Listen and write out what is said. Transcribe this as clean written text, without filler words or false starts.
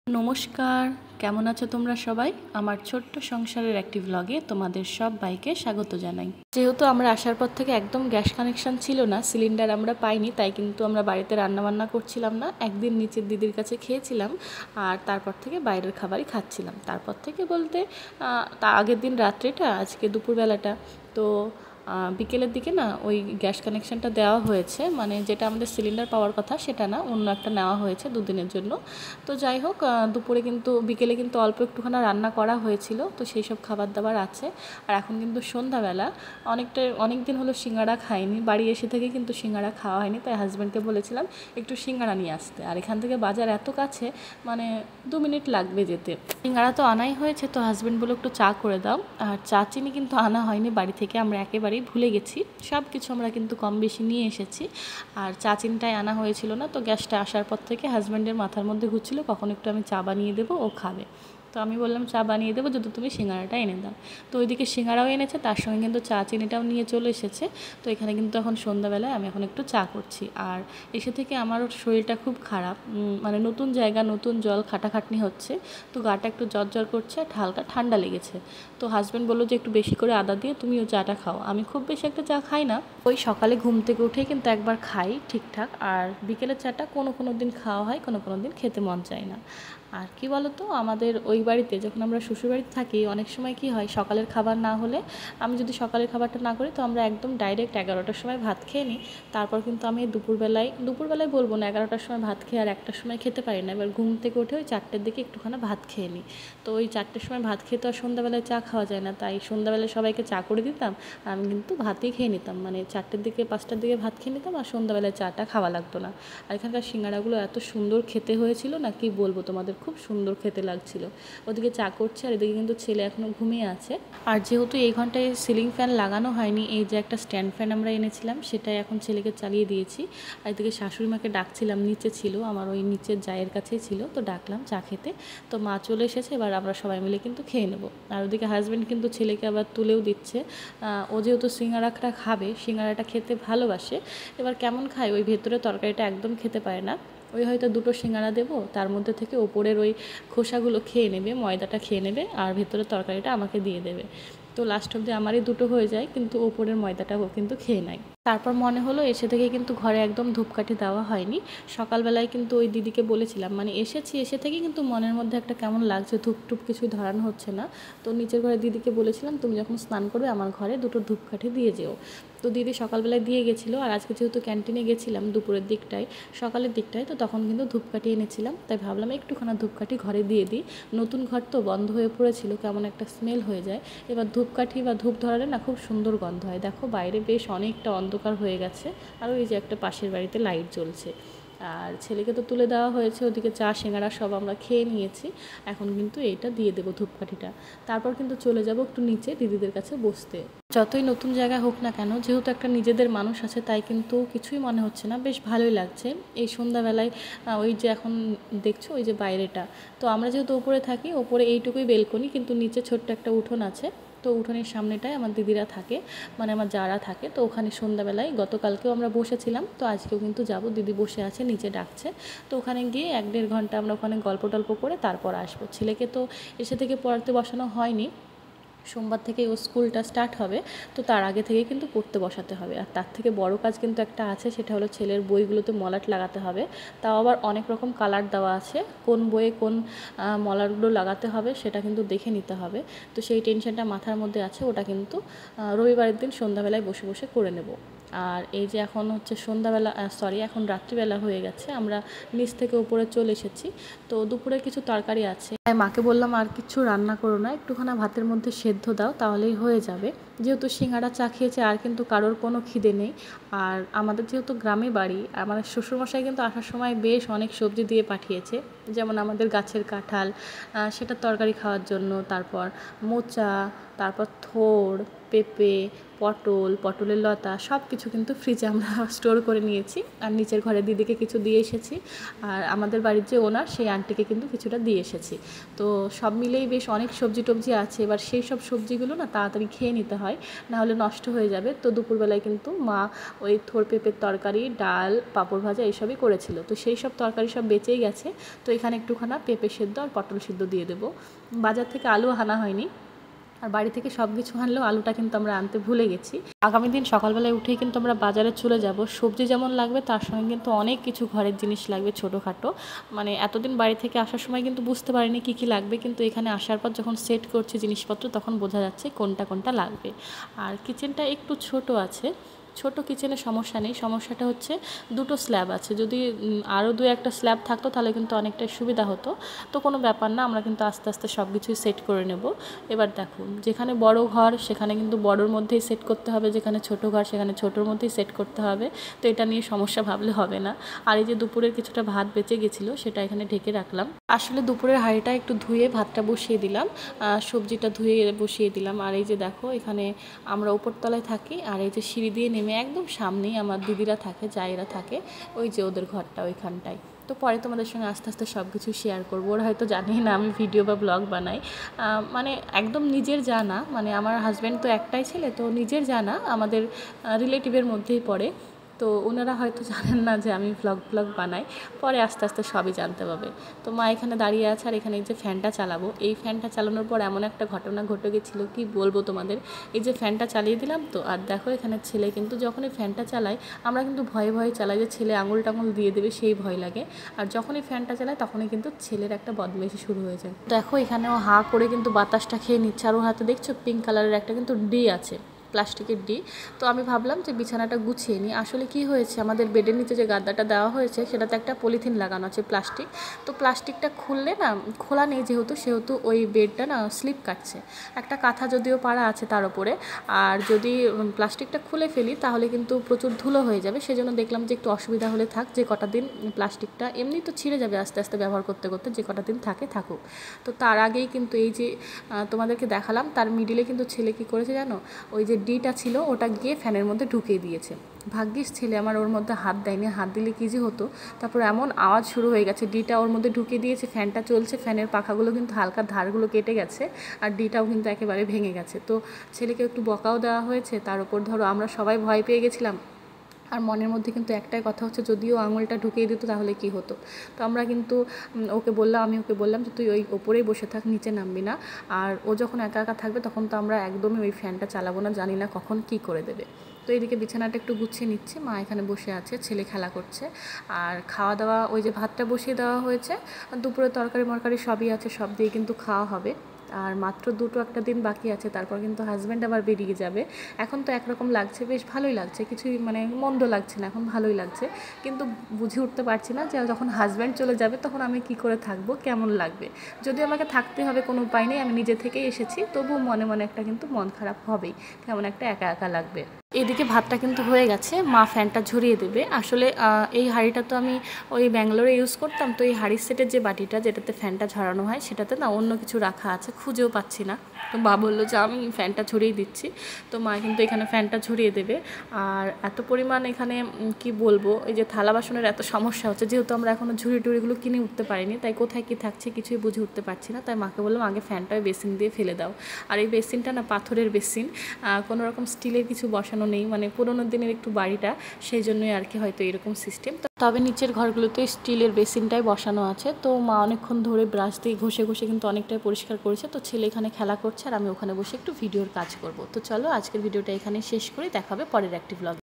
নমস্কার, কেমন আছো তোমরা সবাই? আমার ছোট্ট সংসারের একটি ব্লগে তোমাদের সবাইকে স্বাগত জানাই। যেহেতু আমরা আসার পর থেকে একদম গ্যাস কানেকশন ছিল না, সিলিন্ডার আমরা পাইনি, তাই কিন্তু আমরা বাড়িতে রান্নাবান্না করছিলাম না। একদিন নিচের দিদির কাছে খেয়েছিলাম আর তারপর থেকে বাইরের খাবারই খাচ্ছিলাম। তারপর থেকে বলতে আগের দিন রাত্রেটা, আজকে দুপুরবেলাটা তো বিকেলের দিকে না ওই গ্যাস কানেকশানটা দেওয়া হয়েছে, মানে যেটা আমাদের সিলিন্ডার পাওয়ার কথা সেটা না, অন্য একটা নেওয়া হয়েছে দুদিনের জন্য। তো যাই হোক, দুপুরে কিন্তু বিকেলে কিন্তু অল্প একটুখানি রান্না করা হয়েছিল, তো সেই সব খাবার দাবার আছে। আর এখন কিন্তু সন্ধ্যাবেলা, অনেক দিন হলো সিঙ্গাড়া খাইনি, বাড়ি এসে থেকে কিন্তু সিঙ্গাড়া খাওয়া হয়নি, তাই হাজব্যান্ডকে বলেছিলাম একটু সিঙ্গাড়া নিয়ে আসতে। আর এখান থেকে বাজার এত কাছে, মানে 2 মিনিট লাগবে যেতে। সিঙ্গাড়া তো আনাই হয়েছে, তো হাজব্যান্ড বলে একটু চা করে দাও। আর চা চিনি কিন্তু আনা হয়নি বাড়ি থেকে, আমরা একেবারেই ভুলে গেছি। সব কিছু আমরা কিন্তু কম বেশি নিয়ে এসেছি, আর চা চিনিটাই আনা হয়েছিল না। তো গ্যাসটা আসার পর থেকে হাজব্যান্ডের মাথার মধ্যে ঘুরছিল কখন একটু আমি চা বানিয়ে দেবো, ও খাবে। তো আমি বললাম চা বানিয়ে দেবো যদি তুমি সিঙ্গাড়াটা এনে দাও। তো ওইদিকে সিঙ্গাড়াও এনেছে, তার সঙ্গে কিন্তু চা চিনিটাও নিয়ে চলে এসেছে। তো এখানে কিন্তু এখন সন্ধ্যাবেলায় আমি এখন একটু চা করছি। আর এসে থেকে আমার শরীরটা খুব খারাপ, মানে নতুন জায়গা, নতুন জল, খাটাখাটনি হচ্ছে, তো গাটা একটু জ্বর করছে আর হালকা ঠান্ডা লেগেছে। তো হাজব্যান্ড বললো যে একটু বেশি করে আদা দিয়ে তুমিও চাটা খাও। আমি খুব বেশি একটা চা খাই না, ওই সকালে ঘুম থেকে উঠেই কিন্তু একবার খাই ঠিকঠাক, আর বিকেলের চাটা কোনো দিন খাওয়া হয়, কোনো দিন খেতে মন চায় না। আর কি বলো তো, আমাদের ওই বাড়িতে যখন আমরা শ্বশুরবাড়িতে থাকি, অনেক সময় কি হয়, সকালের খাবার না হলে, আমি যদি সকালের খাবারটা না করি, তো আমরা একদম ডাইরেক্ট 11টার সময় ভাত খেয়ে নিই। তারপর কিন্তু আমি দুপুরবেলায় বলবো না, 11টার সময় ভাত খেয়ে আর 1টার সময় খেতে পারি না। এবার ঘুম থেকে উঠে ওই 4টের দিকে একটুখানি ভাত খেয়ে নিই। তো ওই 4টের সময় ভাত খেয়ে তো আর সন্ধ্যাবেলায় চা খাওয়া যায় না, তাই সন্ধ্যাবেলায় সবাইকে চা করে দিতাম, আমি কিন্তু ভাতই খেয়ে নিতাম, মানে 4টের দিকে 5টার দিকে ভাত খেয়ে নিতাম, আর সন্ধ্যাবেলায় চাটা খাওয়া লাগতো না। আর এখানকার সিঙ্গাড়াগুলো এত সুন্দর খেতে হয়েছিল না, কি বলবো তোমাদের, খুব সুন্দর খেতে লাগছিল। ওদিকে চা করছে আর এদিকে কিন্তু ছেলে এখনও ঘুমিয়ে আছে। আর যেহেতু এই ঘন্টায় সিলিং ফ্যান লাগানো হয়নি, এই যে একটা স্ট্যান্ড ফ্যান আমরা এনেছিলাম, সেটাই এখন ছেলেকে চালিয়ে দিয়েছি। আর এদিকে শাশুড়ি মাকে ডাকছিলাম, নিচে ছিল, আমার ওই নিচের জায়ের কাছেই ছিল, তো ডাকলাম চা খেতে। তো মা চলে এসেছে, এবার আমরা সবাই মিলে কিন্তু খেয়ে নেবো। আর ওদিকে হাজব্যান্ড কিন্তু ছেলেকে আবার তুলেও দিচ্ছে। ও যেহেতু সিঙ্গাড়াটা খাবে, সিঙ্গাড়াটা খেতে ভালোবাসে, এবার কেমন খায়, ওই ভেতরে তরকারিটা একদম খেতে পারে না। ওই হয়তো 2টো সিঙ্গাড়া দেবো, তার মধ্যে থেকে ওপরের ওই খোসাগুলো খেয়ে নেবে, ময়দাটা খেয়ে নেবে, আর ভেতরের তরকারিটা আমাকে দিয়ে দেবে। তো লাস্ট অব্দি আমারই 2টো হয়ে যায়, কিন্তু ওপরের ময়দাটাও কিন্তু খেয়ে নেয়। তারপর মনে হলো এসে থেকে কিন্তু ঘরে একদম ধূপকাঠি দেওয়া হয়নি। সকালবেলায় কিন্তু ওই দিদিকে বলেছিলাম, মানে এসে থেকে কিন্তু মনের মধ্যে একটা কেমন লাগছে, ধূপ টুপ কিছুই ধরানো হচ্ছে না। তো নিচের ঘরে দিদিকে বলেছিলাম তুমি যখন স্নান করবে আমার ঘরে 2টো ধূপকাঠি দিয়ে যেও। তো দিদি সকালবেলায় দিয়ে গেছিলো, আর আজকে যেহেতু ক্যান্টিনে গেছিলাম দুপুরের দিকটায়, সকালের দিকটায়, তো তখন কিন্তু ধূপকাঠি এনেছিলাম, তাই ভাবলাম একটুখানি ধূপকাঠি ঘরে দিয়ে দিই। নতুন ঘর তো বন্ধ হয়ে পড়েছিল, কেমন একটা স্মেল হয়ে যায়। এবার ধূপকাঠি বা ধূপ ধরালে না খুব সুন্দর গন্ধ হয়। দেখো বাইরে বেশ অনেকটা অন্ধকার হয়ে গেছে, আর ওই যে একটা পাশের বাড়িতে লাইট জ্বলছে। আর ছেলেকে তো তুলে দেওয়া হয়েছে, ওদিকে চা সিঙ্গাড়া সব আমরা খেয়ে নিয়েছি। এখন কিন্তু এইটা দিয়ে দেবো ধূপকাঠিটা, তারপর কিন্তু চলে যাব একটু নিচে দিদিদের কাছে বসতে। যতই নতুন জায়গা হোক না কেন, যেহেতু একটা নিজেদের মানুষ আছে, তাই কিন্তু কিছুই মনে হচ্ছে না, বেশ ভালোই লাগছে। এই সন্ধ্যাবেলায় ওই যে এখন দেখছো ওই যে বাইরেটা, তো আমরা যেহেতু ওপরে থাকি, ওপরে এইটুকুই বেলকনি, কিন্তু নিচে ছোট্ট একটা উঠোন আছে। তো উঠোনের সামনেটায় আমার দিদিরা থাকে, মানে আমার যারা থাকে, তো ওখানে সন্ধ্যাবেলায় গতকালকেও আমরা বসেছিলাম, তো আজকেও কিন্তু যাব, দিদি বসে আছে নিচে ডাকছে। তো ওখানে গিয়ে 1-1.5 ঘন্টা আমরা ওখানে গল্প টল্প করে তারপর আসবো। ছেলেকে তো এসে থেকে পড়াতে বসানো হয়নি, সোমবার থেকে ও স্কুলটা স্টার্ট হবে, তো তার আগে থেকে কিন্তু পড়তে বসাতে হবে। আর তার থেকে বড় কাজ কিন্তু একটা আছে, সেটা হলো ছেলের বইগুলোতে মলাট লাগাতে হবে। তাও আবার অনেক রকম কালার দেওয়া আছে, কোন বইয়ে কোন মলাটগুলো লাগাতে হবে সেটা কিন্তু দেখে নিতে হবে। তো সেই টেনশনটা মাথার মধ্যে আছে, ওটা কিন্তু রবিবারের দিন সন্ধ্যাবেলায় বসে বসে করে নেব। আর এই যে এখন হচ্ছে সন্ধ্যাবেলা, এখন রাত্রিবেলা হয়ে গেছে, আমরা নিচ থেকে উপরে চলে এসেছি। তো দুপুরে কিছু তরকারি আছে, তাই মাকে বললাম আর কিছু রান্না করো না, একটুখানি ভাতের মধ্যে সেদ্ধ দাও, তাহলেই হয়ে যাবে। যেহেতু সিঙ্গাড়া চা খেয়েছে, আর কিন্তু কারোর কোনো খিদে নেই। আর আমাদের যেহেতু গ্রামে বাড়ি, আমাদের শ্বশুরমশাই কিন্তু আসার সময় বেশ অনেক সবজি দিয়ে পাঠিয়েছে, যেমন আমাদের গাছের কাঁঠাল, সেটা তরকারি খাওয়ার জন্য, তারপর মোচা, তারপর থোড়, পেঁপে, পটলের লতা সব কিছু কিন্তু ফ্রিজে আমরা স্টোর করে নিয়েছি। আর নিচের ঘরে দিদিকে কিছু দিয়ে এসেছি, আর আমাদের বাড়ির যে ওনার সেই আন্টিকে কিন্তু কিছুটা দিয়ে এসেছি। তো সব মিলেই বেশ অনেক সবজি টবজি আছে। এবার সেই সব সবজিগুলো না তাড়াতাড়ি খেয়ে নিতে হয়, নাহলে নষ্ট হয়ে যাবে। তো দুপুরবেলায় কিন্তু মা ওই থোর পেঁপের তরকারি, ডাল, পাঁপড় ভাজা এইসবই করেছিল। তো সেই সব তরকারি সব বেঁচেই গেছে। তো এখানে একটুখানা পেঁপে সেদ্ধ আর পটল সেদ্ধ দিয়ে দেবো। বাজার থেকে আলু আনা হয়নি, আর বাড়ি থেকে সব কিছু আনলেও আলুটা কিন্তু আমরা আনতে ভুলে গেছি। আগামী দিন সকালবেলায় উঠেই কিন্তু আমরা বাজারে চলে যাব। সবজি যেমন লাগবে তার সঙ্গে কিন্তু অনেক কিছু ঘরের জিনিস লাগবে ছোটোখাটো। মানে এতদিন বাড়ি থেকে আসার সময় কিন্তু বুঝতে পারিনি কী কী লাগবে, কিন্তু এখানে আসার পর যখন সেট করছি জিনিসপত্র তখন বোঝা যাচ্ছে কোনটা কোনটা লাগবে। আর কিচেনটা একটু ছোট আছে। ছোট কিচেনে সমস্যা নেই, সমস্যাটা হচ্ছে দুটো স্ল্যাব আছে। যদি আরও দু একটা স্ল্যাব থাকতো তাহলে কিন্তু অনেকটাই সুবিধা হতো। তো কোনো ব্যাপার না, আমরা কিন্তু আস্তে আস্তে সব কিছুই সেট করে নেব। এবার দেখুন, যেখানে বড় ঘর সেখানে কিন্তু বড়োর মধ্যেই সেট করতে হবে, যেখানে ছোট ঘর সেখানে ছোটোর মধ্যেই সেট করতে হবে। তো এটা নিয়ে সমস্যা ভাবলে হবে না। আর এই যে দুপুরের কিছুটা ভাত বেঁচে গেছিলো সেটা এখানে ঢেকে রাখলাম। আসলে দুপুরের হাঁড়িটা একটু ধুয়ে ভাতটা বসিয়ে দিলাম, সবজিটা ধুয়ে বসিয়ে দিলাম। আর এই যে দেখো, এখানে আমরা উপরতলায় থাকি, আর এই যে সিঁড়ি দিয়ে নেমে একদম সামনেই আমার দিদিরা থাকে, জায়েরা থাকে, ওই যে ওদের ঘরটা ওইখানটায়। তো পরে তোমাদের সঙ্গে আস্তে আস্তে সব কিছু শেয়ার করবো। ওরা হয়তো জানেই না আমি ভিডিও বা ব্লগ বানাই। মানে একদম নিজের জানা, মানে আমার হাজব্যান্ড তো একটাই ছেলে, তো নিজের জানা আমাদের রিলেটিভের মধ্যেই পড়ে। তো ওনারা হয়তো জানেন না যে আমি ব্লগ বানাই, পরে আস্তে আস্তে সবই জানতে পারবে। তো মা এখানে দাঁড়িয়ে আছে, আর এখানে এই যে ফ্যানটা চালাবো, এই ফ্যানটা চালানোর পর এমন একটা ঘটনা ঘটে গেছিলো কি বলবো তোমাদের। এই যে ফ্যানটা চালিয়ে দিলাম, তো আর দেখো এখানে ছেলে কিন্তু যখনই ফ্যানটা চালাই আমরা কিন্তু ভয়ে ভয়ে চালাই যে ছেলে আঙুল টাঙুল দিয়ে দেবে, সেই ভয় লাগে। আর যখনই ফ্যানটা চালায় তখনই কিন্তু ছেলের একটা বদমাইশি শুরু হয়ে যায়। দেখো এখানেও হা করে কিন্তু বাতাসটা খেয়ে নিচ্ছে। আর ওর হাতে দেখছো পিঙ্ক কালারের একটা কিন্তু ডি আছে, প্লাস্টিকের ডি। তো আমি ভাবলাম যে বিছানাটা গুছিয়ে নিই। আসলে কি হয়েছে, আমাদের বেডের নিচে যে গাদ্দাটা দেওয়া হয়েছে সেটাতে একটা পলিথিন লাগানো আছে, প্লাস্টিক। তো প্লাস্টিকটা খুললে না, খোলা নেই সেহেতু ওই বেডটা না স্লিপ কাটছে। একটা কাঁথা যদিও পাড়া আছে তার উপরে, আর যদি প্লাস্টিকটা খুলে ফেলি তাহলে কিন্তু প্রচুর ধুলো হয়ে যাবে। সেজন্য দেখলাম যে একটু অসুবিধা হলে থাক, যে কটা দিন প্লাস্টিকটা এমনি তো ছিঁড়ে যাবে আস্তে আস্তে ব্যবহার করতে করতে, যে কটা দিন থাকুক। তো তার আগেই কিন্তু এই যে তোমাদেরকে দেখালাম, তার মিডিলে কিন্তু ছেলে কী করেছে জানো, ওই যে ডিটা ছিল ওটা গিয়ে ফ্যানের মধ্যে ঢুকিয়ে দিয়েছে। ভাগ্যিস ছেলে আমার ওর মধ্যে হাত দেয়নি, হাত দিলে কী যে হতো। তারপর এমন আওয়াজ শুরু হয়ে গেছে, ডিটা ওর মধ্যে ঢুকিয়ে দিয়েছে, ফ্যানটা চলছে, ফ্যানের পাখাগুলো কিন্তু হালকা ধারগুলো কেটে গেছে, আর ডিটাও কিন্তু একেবারে ভেঙে গেছে। তো ছেলেকে একটু বকাও দেওয়া হয়েছে, তার উপর ধরো আমরা সবাই ভয় পেয়ে গেছিলাম। আর মনের মধ্যে কিন্তু একটাই কথা হচ্ছে, যদিও আঙুলটা ঢুকিয়ে দিত তাহলে কি হতো। তো আমরা কিন্তু আমি ওকে বললাম যে তুই ওই ওপরেই বসে থাক, নিচে নামবি না। আর ও যখন একা একা থাকবে তখন তো আমরা একদমই ওই ফ্যানটা চালাবো না, জানি না কখন কি করে দেবে। তো এইদিকে বিছানাটা একটু গুছিয়ে নিচ্ছে, মা এখানে বসে আছে, ছেলে খেলা করছে। আর খাওয়া দাওয়া, ওই যে ভাতটা বসিয়ে দেওয়া হয়েছে, দুপুরে তরকারি মরকারি সবই আছে, সব দিয়ে কিন্তু খাওয়া হবে। আর মাত্র একটা দিন বাকি আছে, তারপর কিন্তু হাজব্যান্ড আবার বেরিয়ে যাবে। এখন তো একরকম লাগছে, বেশ ভালোই লাগছে, কিছুই মানে মন্দ লাগছে না, এখন ভালোই লাগছে। কিন্তু বুঝে উঠতে পারছি না যে যখন হাজব্যান্ড চলে যাবে তখন আমি কি করে থাকবো, কেমন লাগবে। যদি আমাকে থাকতে হবে, কোনো উপায় নেই, আমি নিজে থেকেই এসেছি, তবুও মনে মনে একটা কিন্তু মন খারাপ হবেই, কেমন একটা একা একা লাগবে। এদিকে ভাতটা কিন্তু হয়ে গেছে, মা ফ্যানটা ঝরিয়ে দেবে। আসলে এই হাঁড়িটা তো আমি ওই ব্যাঙ্গালোরে ইউজ করতাম, তো এই হাঁড়ির সেটের যে বাটিটা যেটাতে ফ্যানটা ঝরানো হয় সেটাতে না অন্য কিছু রাখা আছে, খুঁজেও পাচ্ছি না। তো মা বললো যে আমি ফ্যানটা ঝরিয়ে দিচ্ছি। তো মা কিন্তু এখানে ফ্যানটা ঝরিয়ে দেবে। আর এত পরিমাণ এখানে কি বলবো, এই যে থালা বাসনের এত সমস্যা হচ্ছে, যেহেতু আমরা এখনও ঝুড়ি টুড়িগুলো কিনে উঠতে পারিনি, তাই কোথায় কি থাকছে কিছুই বুঝে উঠতে পারছি না। তাই মাকে বললাম আগে ফ্যানটা ওই বেসিন দিয়ে ফেলে দাও। আর এই বেসিনটা না পাথরের বেসিন, কোনো রকম স্টিলের কিছু বসানো নেই, মানে পুরোনো দিনের একটু বাড়িটা, সেই জন্যই আর কি হয়তো এরকম সিস্টেম। তবে নিচের ঘরগুলোতে স্টিলের বেসিনটাই বসানো আছে। তো মা অনেকক্ষণ ধরে ব্রাশ দিয়ে ঘষে ঘষে কিন্তু অনেকটাই পরিষ্কার করেছে। তো ছেলে এখানে খেলা করছে আর আমি ওখানে বসে একটু ভিডিওর কাজ করব। তো চলো আজকের ভিডিওটা এখানে শেষ করি, দেখা হবে পরের একটি ব্লগ।